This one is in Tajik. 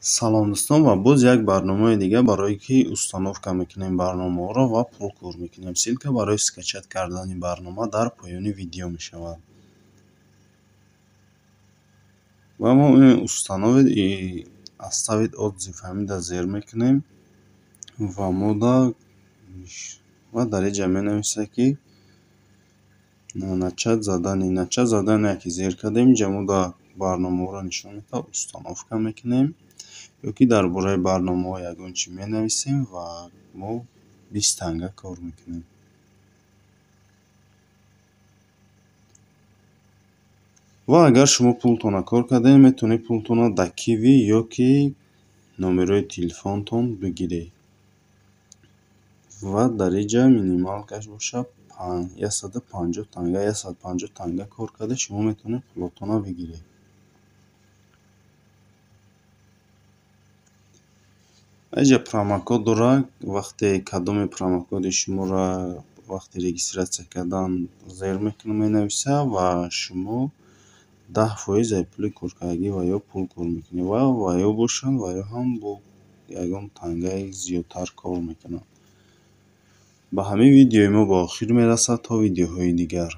Салом дӯстон, ва боз як барномаи дига барое ки установка мекунем барномаҳоро ва пул кор мекунем. Ссилка барои скачат кардани барнома дар поёни видео мешавад. Ва мо установид оставид отзыв ҳамида зер мекунем ва мода ва дар инҷа менависад ки начат задани яке зер кардем. Инҷа мода барномаҳоро нишон медиҳад, установка мекунем ё ки дар бораи барномаҳо ягон чӣ менависем ва мо 20 танга кор мекунем. Ва агар шумо пултона кор кардем, метавонед пултона дар Kiwi ё ки номерои телефонтон бигиред. Ва дар инҷа минималкаш бошад 150 танга. 150 танга кор карда шумо метавонед пулотона бигиред. Инҷа промокод дорад. Вақте кадоми промокоди шуморо вақти регистратсия кардан зер менависад ва шумо 10% пули коркардагӣ ва ё пул кор мекунед ва ё бошад ва ё ҳам бо ягон тангаи зиёдтар кор мекунад. Ба ҳамин видеои мо ба охир мерасад. То видеоҳои дигар.